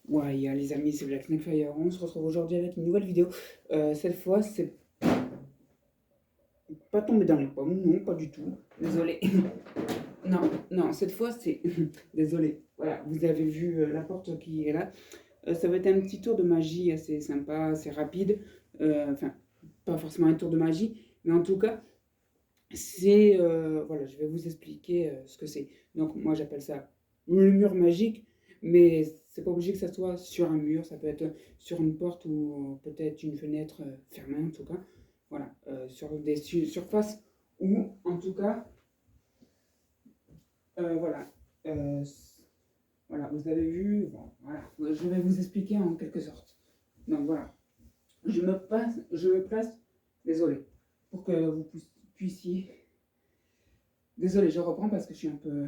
Ouais, les amis, c'est Black Snake Fire. On se retrouve aujourd'hui avec une nouvelle vidéo. Cette fois, c'est pas tombé dans les pommes, non, pas du tout. Désolé. Non, non, cette fois, c'est. Désolé. Voilà, vous avez vu la porte qui est là. Ça va être un petit tour de magie assez sympa, assez rapide. Enfin, pas forcément un tour de magie, mais en tout cas, c'est. Voilà, je vais vous expliquer ce que c'est. Donc, moi, j'appelle ça le mur magique, mais c'est pas obligé que ça soit sur un mur, ça peut être sur une porte ou peut-être une fenêtre fermée en tout cas. Voilà, sur des surfaces où, en tout cas, voilà. euh, voilà, vous avez vu, bon, voilà, je vais vous expliquer en quelque sorte. Donc voilà, je me place, désolé, pour que vous puissiez. Désolé, je reprends parce que je suis un peu.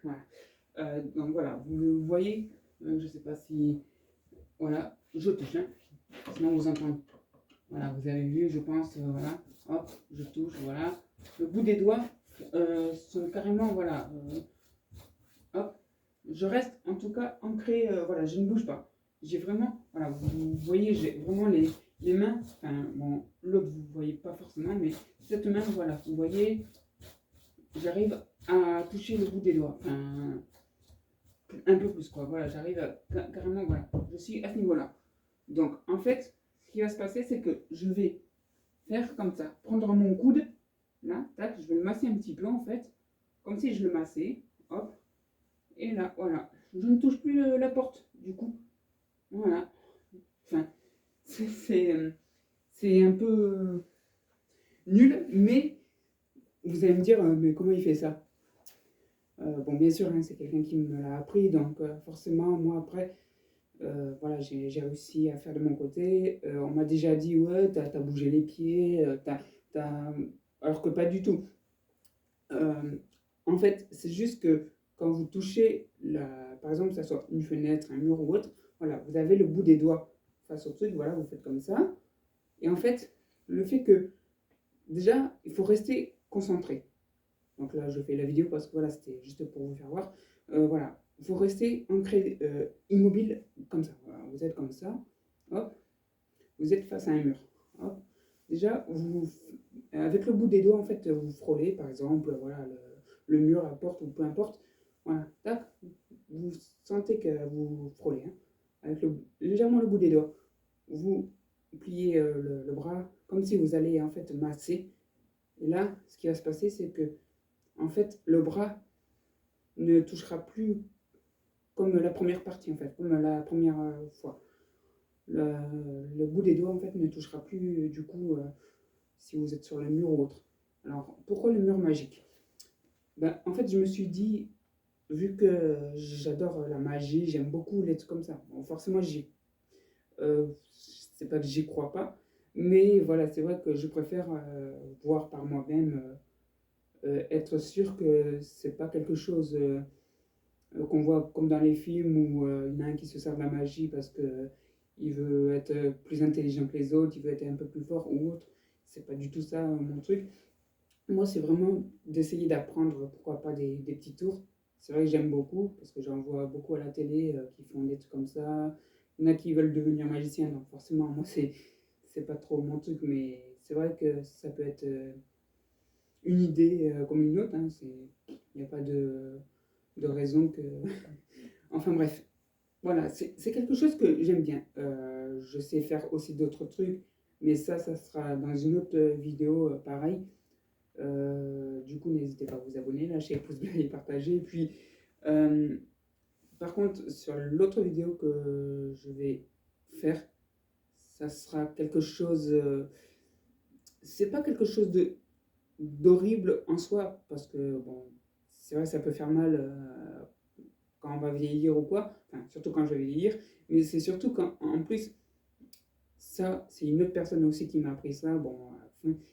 Voilà. Donc voilà, vous voyez, je ne sais pas si. Voilà, je touche, hein, sinon vous entendez. Voilà, vous avez vu, je pense, voilà, hop, je touche, voilà. Le bout des doigts sont carrément, voilà, hop, je reste en tout cas ancré, voilà, je ne bouge pas. J'ai vraiment, voilà, vous voyez, j'ai vraiment les mains, enfin, bon, l'autre vous ne voyez pas forcément, mais cette main, voilà, vous voyez, j'arrive à toucher le bout des doigts, enfin, un peu plus, quoi, voilà, j'arrive à, carrément, voilà, je suis à ce niveau-là. Donc, en fait, ce qui va se passer, c'est que je vais faire comme ça, prendre mon coude, là, tac, je vais le masser un petit peu, en fait, comme si je le massais, hop, et là, voilà, je ne touche plus la porte, du coup, voilà. Enfin, c'est un peu nul, mais vous allez me dire, mais comment il fait ça? Bon, bien sûr, hein, c'est quelqu'un qui me l'a appris, donc forcément, moi, après, voilà, j'ai réussi à faire de mon côté. On m'a déjà dit, ouais, t'as bougé les pieds, t'as... alors que pas du tout. Euh, En fait, c'est juste que quand vous touchez, par exemple, que ce soit une fenêtre, un mur ou autre, voilà, vous avez le bout des doigts face au truc, voilà, vous faites comme ça. Et en fait, le fait que, déjà, il faut rester concentré. Donc là, je fais la vidéo parce que voilà, c'était juste pour vous faire voir. Voilà, il faut rester ancré, immobile, comme ça. Voilà, vous êtes comme ça, hop, vous êtes face à un mur. Hop. Déjà, avec le bout des doigts, en fait, vous frôlez, par exemple, voilà, le mur, la porte ou peu importe. Voilà, tac, vous sentez que vous frôlez, hein, avec légèrement le bout des doigts. Vous pliez le bras comme si vous allez en fait masser. Et là, ce qui va se passer, c'est que en fait, le bras ne touchera plus comme la première partie, en fait, comme la première fois. Le, le bout des doigts, en fait, ne touchera plus, du coup, si vous êtes sur le mur ou autre. Alors, pourquoi le mur magique? Ben, en fait, je me suis dit, vu que j'adore la magie, j'aime beaucoup les trucs comme ça. Bon, forcément, euh, c'est pas que j'y crois pas, mais voilà, c'est vrai que je préfère voir par moi-même, être sûr que c'est pas quelque chose qu'on voit comme dans les films où il y en a un qui se sert de la magie parce que il veut être plus intelligent que les autres, il veut être un peu plus fort ou autre. C'est pas du tout ça mon truc. Moi, c'est vraiment d'essayer d'apprendre, pourquoi pas des petits tours. C'est vrai que j'aime beaucoup parce que j'en vois beaucoup à la télé qui font des trucs comme ça. Il y en a qui veulent devenir magicien, donc forcément, moi, c'est pas trop mon truc, mais c'est vrai que ça peut être une idée comme une autre. Hein, il n'y a pas de raison que. Enfin bref, voilà, c'est quelque chose que j'aime bien. Je sais faire aussi d'autres trucs, mais ça sera dans une autre vidéo pareil. Du coup, n'hésitez pas à vous abonner, lâcher le pouce bleu et partager. Et puis, euh, par contre, sur l'autre vidéo que je vais faire, ça sera quelque chose. C'est pas quelque chose de d'horrible en soi, parce que bon, c'est vrai que ça peut faire mal quand on va vieillir ou quoi, enfin, surtout quand je vais vieillir, mais c'est surtout quand, en plus, ça, c'est une autre personne aussi qui m'a appris ça. Bon,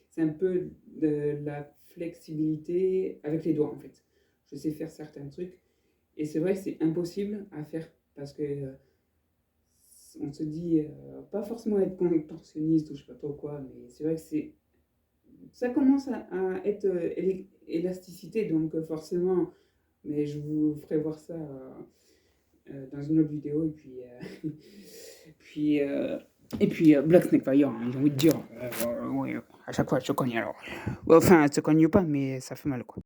c'est un peu de la flexibilité avec les doigts en fait. Je sais faire certains trucs et c'est vrai que c'est impossible à faire parce que on se dit pas forcément être contorsionniste ou je sais pas trop quoi, mais c'est vrai que ça commence à être élasticité donc forcément, mais je vous ferai voir ça dans une autre vidéo. Puis, Black Snake Fire, hein, j'ai envie de dire. Ouais, à chaque fois, elle se cogne alors. Enfin, elle se cogne pas, mais ça fait mal, quoi.